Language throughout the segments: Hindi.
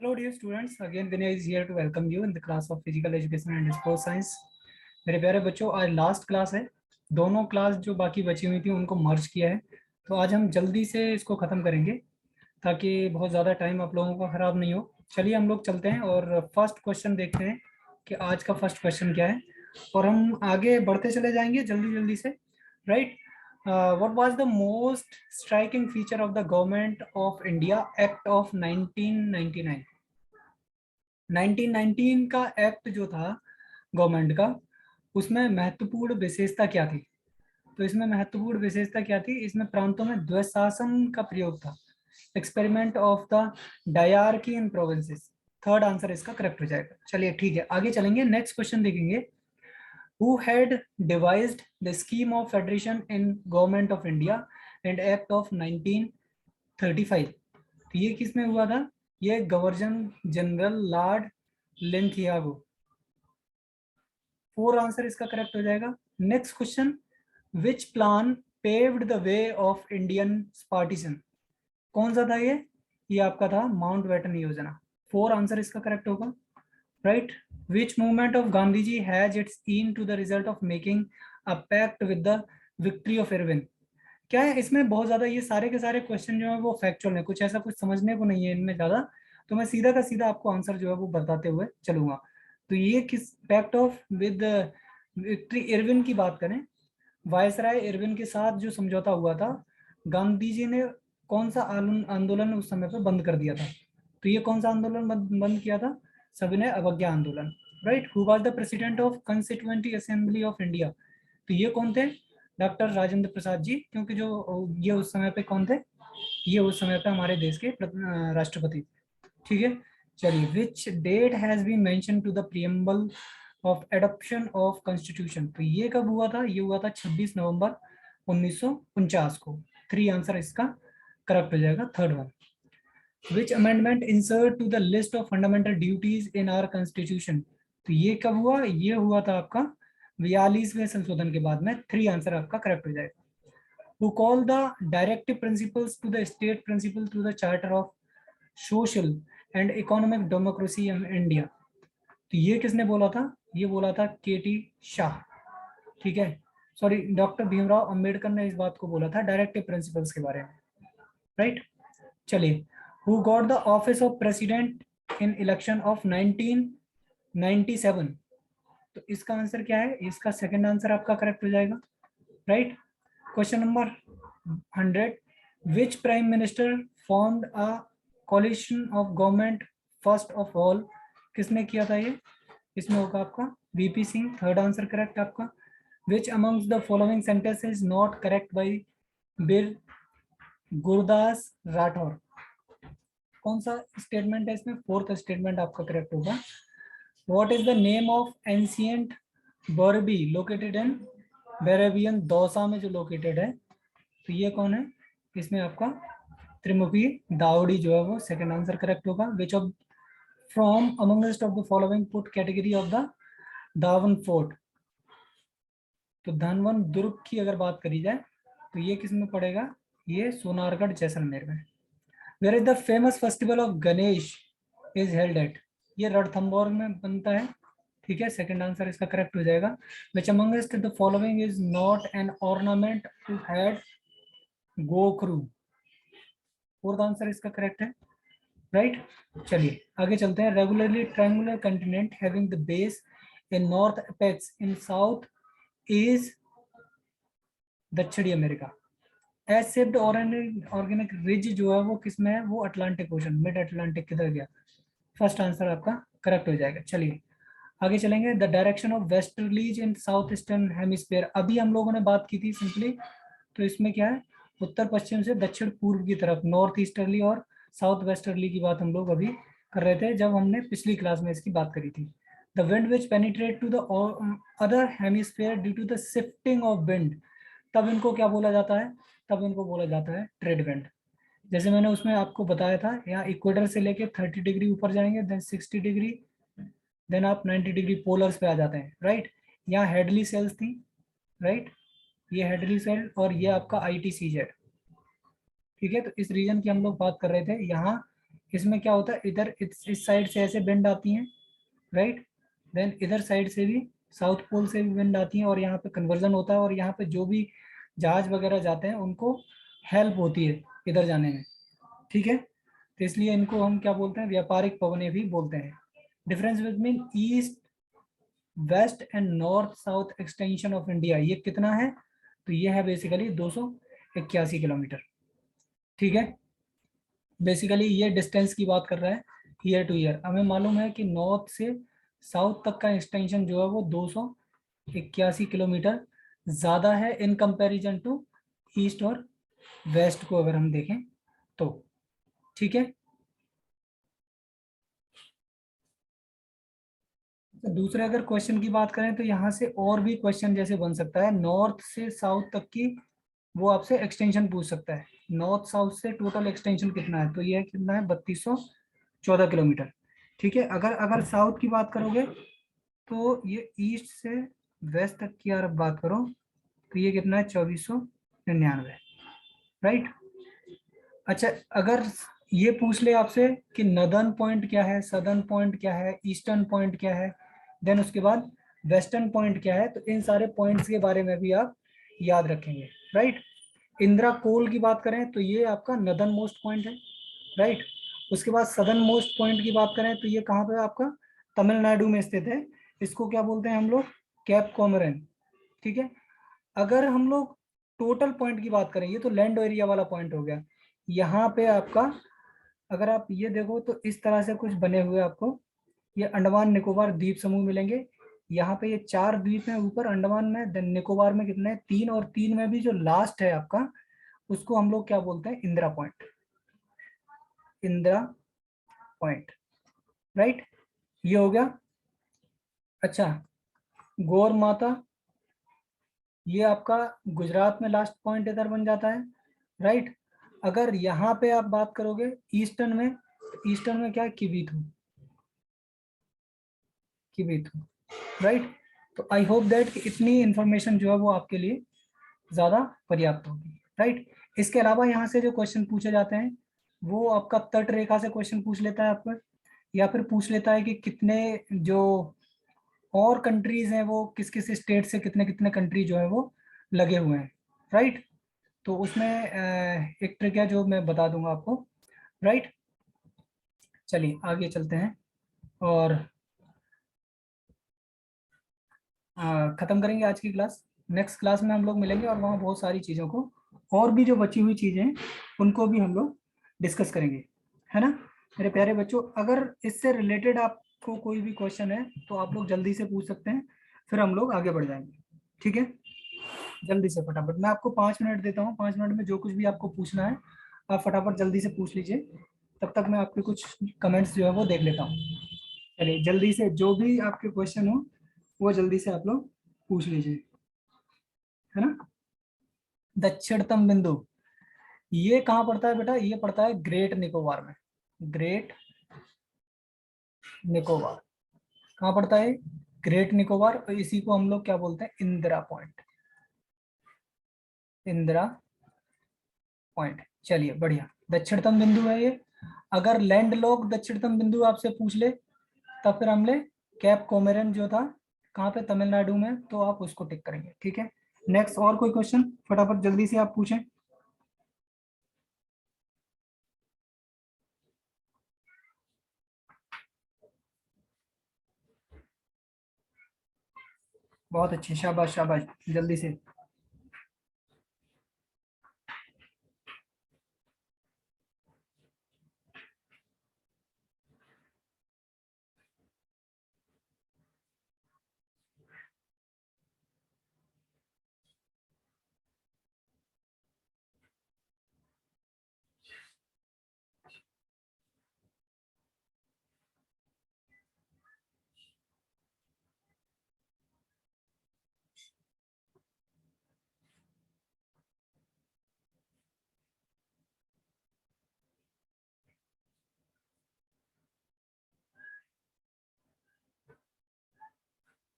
Hello dear students, again Vinay is here to welcome you in the class of Physical Education and Sports Science। मेरे प्यारे बच्चों, आज लास्ट क्लास है। दोनों क्लास जो बाकी बची हुई थी उनको मर्ज किया है, तो आज हम जल्दी से इसको ख़त्म करेंगे ताकि बहुत ज़्यादा टाइम आप लोगों का ख़राब नहीं हो। चलिए हम लोग चलते हैं और फर्स्ट क्वेश्चन देखते हैं कि आज का फर्स्ट क्वेश्चन क्या है, और हम आगे बढ़ते चले जाएंगे जल्दी जल्दी से। Right, what was the most striking feature of the government of India Act of 1999? 1919 का एक्ट जो था गवर्नमेंट का, उसमें महत्वपूर्ण विशेषता क्या थी? तो इसमें महत्वपूर्ण विशेषता क्या थी? इसमें प्रांतों में द्वैशासन का प्रयोग था। Experiment of the dyarchy in provinces. Third answer इसका करेक्ट हो जाएगा। चलिए ठीक है, आगे चलेंगे, नेक्स्ट क्वेश्चन देखेंगे। Who had devised the scheme of federation in government of India and Act of 1935? तो ये किसमें हुआ था? ये governor general lord Linlithgow. Four answer इसका करेक्ट हो जाएगा। Next question, which plan paved the way of Indian partition? कौन सा था ये आपका था माउंट बैटन योजना। फोर आंसर इसका करेक्ट होगा। Right, which movement of Gandhi ji has its aim to the result of making a pact with the victory of Irwin? क्या है इसमें बहुत ज्यादा, ये सारे के सारे क्वेश्चन जो है वो फैक्चुअल है, कुछ ऐसा कुछ समझने को नहीं है इनमें ज्यादा, तो मैं सीधा का सीधा आपको आंसर जो है वो बताते हुए चलूंगा। तो ये किस pact of with victory Irwin की बात करें, वायसराय इरविन के साथ जो समझौता हुआ था, गांधी जी ने कौन सा आंदोलन उस समय पर बंद कर दिया था? तो ये कौन सा आंदोलन बंद किया था? सविनय अवज्ञा आंदोलन। Right, who was the president of constituent assembly of India? तो ये कौन थे? डॉक्टर राजेंद्र प्रसाद जी, क्योंकि जो ये उस समय पे कौन थे? ये उस समय पे हमारे देश के राष्ट्रपति। ठीक है, चलिए, which date has been mention to the preamble of adoption of constitution? तो ये कब हुआ था? ये हुआ था 26 नवंबर 1949 को। थ्री आंसर इसका करेक्ट हो जाएगा, third one. Which amendment insert to the list of fundamental duties in our constitution? तो ये कब हुआ? ये हुआ था आपका 42वें संशोधन के बाद में। थ्री आंसर आपका करेक्ट हो जाएगा। Who call the directive principles to the state principle to the charter of social and economic democracy in India? तो ये किसने बोला था? ये बोला था केटी शाह। ठीक है, सॉरी, डॉक्टर भीमराव अंबेडकर ने इस बात को बोला था डायरेक्टिव प्रिंसिपल्स के बारे में। राइट, चलिए, who got the office of president in election of 1997? तो इसका आंसर क्या है? इसका सेकंड आंसर आपका करेक्ट हो जाएगा। Right, question number 100, which prime minister formed a coalition of government first of all? किसने किया था ये? इसमें होगा आपका V P Singh. Third answer correct आपका। Which amongst the following sentence is not correct by Bir Gurdas Rathore? कौन सा स्टेटमेंट है इसमें? फोर्थ स्टेटमेंट आपका करेक्ट होगा। What is the name of ancient बर्बी लोकेटेड इन बेरेबियन दौसा में जो लोकेटेड है? तो ये कौन है? इसमें आपका त्रिमुखी दावड़ी जो है वो सेकंड आंसर करेक्ट होगा। Which of from amongst of the following put category of the दावन फोर्ट? तो धनवन दुर्ग की अगर बात करी जाए तो ये किस में पड़ेगा? ये सोनारगढ़ जैसलमेर में। Where is the famous festival of Ganesh is held at? ये रणथंभौर में बनता है। ठीक है, सेकंड आंसर इसका करेक्ट हो जाएगा। Which amongst the following is not an ornament to head gokhru? Fourth answer इसका करेक्ट है। राइट, चलिए आगे चलते हैं। Regularly triangular continent having the base in north apex in south is दक्षिणी America. S shaped organic ridge जो है वो किसमें है? वो अटलांटिक ओशन, मिड अटलांटिक किधर गया? फर्स्ट आंसर आपका करेक्ट हो जाएगा। चलिए आगे चलेंगे। The direction of westerlies in south eastern hemisphere, अभी हम लोगों ने बात की थी सिंपली। तो इसमें क्या है? उत्तर पश्चिम से दक्षिण पूर्व की तरफ, नॉर्थ ईस्टर्ली और साउथ वेस्टर्ली की बात हम लोग अभी कर रहे थे जब हमने पिछली क्लास में इसकी बात करी थी। The wind which penetrate to the other hemisphere due to the shifting of wind, तब इनको क्या बोला जाता है? तब इनको बोला जाता है ट्रेड विंड। जैसे मैंने उसमें आपको बताया था, यहाँ इक्वेटर से लेके 30 डिग्री ऊपर जाएंगे, देन 60 डिग्री, देन आप 90 डिग्री पोलर्स पे आ जाते हैं। राइट, यहाँ हेडली सेल्स थी। राइट, ये हेडली सेल और ये आपका ITCZ। ठीक है, तो इस रीजन की हम लोग बात कर रहे थे। यहाँ इसमें क्या होता है, इधर इस साइड से ऐसे बेंड आती हैं, राइट, देन इधर साइड से भी साउथ पोल से भी विंड आती है, और यहाँ पे कन्वर्जन होता है, और यहाँ पे जो भी जहाज वगैरह जाते हैं उनको हेल्प होती है इधर जाने में, ठीक है। तो इसलिए इनको हम क्या बोलते हैं, व्यापारिक पवनें भी बोलते हैं। Difference between east west and north south extension of India, ये कितना है, तो ये है बेसिकली 281 किलोमीटर, ठीक है। बेसिकली ये डिस्टेंस की बात कर रहा है ईयर टू ईयर। हमें मालूम है कि नॉर्थ से साउथ तक का एक्सटेंशन जो है वो 281 किलोमीटर ज़्यादा है इन कंपैरिजन टू ईस्ट और वेस्ट को अगर हम देखें तो, ठीक है। तो दूसरे अगर क्वेश्चन की बात करें तो यहाँ से और भी क्वेश्चन जैसे बन सकता है, नॉर्थ से साउथ तक की वो आपसे एक्सटेंशन पूछ सकता है, नॉर्थ साउथ से टोटल एक्सटेंशन कितना है, तो ये कितना है 3214 किलोमीटर, ठीक है। अगर अगर साउथ की बात करोगे तो ये ईस्ट से वेस्ट तक की अगर बात करो तो ये कितना है 2499, राइट। अच्छा, अगर ये पूछ ले आपसे कि नदर्न पॉइंट क्या है, सदर्न पॉइंट क्या है, ईस्टर्न पॉइंट क्या है, देन उसके बाद वेस्टर्न पॉइंट क्या है, तो इन सारे पॉइंट्स के बारे में भी आप याद रखेंगे, राइट। इंदिरा कोल की बात करें तो ये आपका नदर्न मोस्ट पॉइंट है, राइट। उसके बाद सदर्न मोस्ट पॉइंट की बात करें तो ये कहाँ पे आपका तमिलनाडु में स्थित है, इसको क्या बोलते हैं हम लोग, कैप कॉमरन, ठीक है। अगर हम लोग टोटल पॉइंट की बात करें, ये तो लैंड एरिया वाला पॉइंट हो गया, यहाँ पे आपका अगर आप ये देखो तो इस तरह से कुछ बने हुए आपको ये अंडमान निकोबार द्वीप समूह मिलेंगे। यहाँ पे ये 4 द्वीप हैं ऊपर अंडमान में, देन निकोबार में कितने हैं 3, और 3 में भी जो लास्ट है आपका उसको हम लोग क्या बोलते हैं, Indira point, Indira point, right, ये हो गया। अच्छा, गौर माता, ये आपका गुजरात में लास्ट पॉइंट इधर बन जाता है, राइट। अगर यहाँ पे आप बात करोगे ईस्टर्न में, तो ईस्टर्न में क्या है, किबीथू, किबीथू, राइट। तो आई होप दैट कि इतनी इंफॉर्मेशन जो है वो आपके लिए ज्यादा पर्याप्त होगी, राइट। इसके अलावा यहाँ से जो क्वेश्चन पूछे जाते हैं वो आपका तट रेखा से क्वेश्चन पूछ लेता है आपको, या फिर पूछ लेता है कि कितने जो और कंट्रीज हैं वो किस किस स्टेट से कितने कितने कंट्री जो है वो लगे हुए हैं, राइट। तो उसमें एक ट्रिक है जो मैं बता दूंगा आपको, राइट। चलिए आगे चलते हैं और खत्म करेंगे आज की क्लास। नेक्स्ट क्लास में हम लोग मिलेंगे और वहाँ बहुत सारी चीज़ों को और भी जो बची हुई चीज़ें हैं उनको भी हम लोग डिस्कस करेंगे, है ना मेरे प्यारे बच्चों। अगर इससे रिलेटेड आपको कोई भी क्वेश्चन है तो आप लोग जल्दी से पूछ सकते हैं, फिर हम लोग आगे बढ़ जाएंगे, ठीक है। जल्दी से फटाफट, मैं आपको 5 मिनट देता हूँ, 5 मिनट में जो कुछ भी आपको पूछना है आप फटाफट जल्दी से पूछ लीजिए, तब तक मैं आपके कुछ कमेंट्स जो है वो देख लेता हूँ। चलिए जल्दी से जो भी आपके क्वेश्चन हो वो जल्दी से आप लोग पूछ लीजिए, है ना। दक्षिणतम बिंदु, ये कहाँ पड़ता है बेटा, ये पड़ता है ग्रेट निकोबार में, ग्रेट निकोबार कहाँ पड़ता है, ग्रेट निकोबार, और इसी को हम लोग क्या बोलते हैं, इंदिरा पॉइंट, इंदिरा पॉइंट। चलिए बढ़िया, दक्षिणतम बिंदु है ये। अगर लैंड लॉक दक्षिणतम बिंदु आपसे पूछ ले तब फिर हम ले कैप कोमेरन जो था कहाँ पे, तमिलनाडु में, तो आप उसको टिक करेंगे, ठीक है। नेक्स्ट और कोई क्वेश्चन फटाफट जल्दी से आप पूछें। बहुत अच्छे, शाबाश शाबाश, जल्दी से।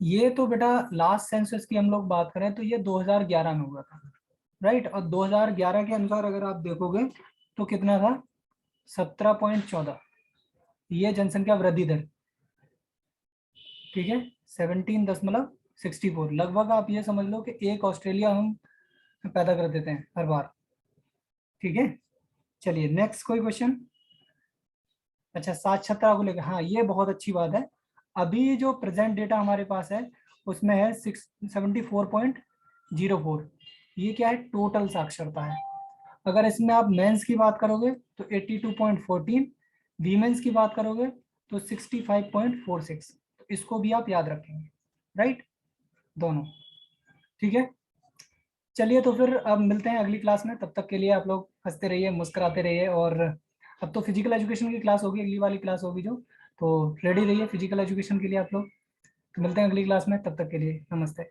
ये तो बेटा लास्ट सेंसस की हम लोग बात करें तो ये 2011 में हुआ था, राइट। और 2011 के अनुसार अगर आप देखोगे तो कितना था, 17.14 ये जनसंख्या वृद्धि दर, ठीक है। 17.64 लगभग आप ये समझ लो कि एक ऑस्ट्रेलिया हम पैदा कर देते हैं हर बार, ठीक है। चलिए नेक्स्ट कोई क्वेश्चन। अच्छा साक्षरता को लेकर, हाँ ये बहुत अच्छी बात है। अभी जो प्रेजेंट डेटा हमारे पास है उसमें है 74.04, ये क्या है, टोटल साक्षरता है। अगर इसमें आप मेंस की बात करोगे तो 82.14, वीमेंस की बात करोगे तो 65.46, तो इसको भी आप याद रखेंगे, राइट, दोनों, ठीक है। चलिए तो फिर अब मिलते हैं अगली क्लास में, तब तक के लिए आप लोग हंसते रहिए, मुस्कुराते रहिए। और अब तो फिजिकल एजुकेशन की क्लास होगी, अगली वाली क्लास होगी जो, तो रेडी रहिए फिजिकल एजुकेशन के लिए आप लोग। तो मिलते हैं अगली क्लास में, तब तक के लिए नमस्ते।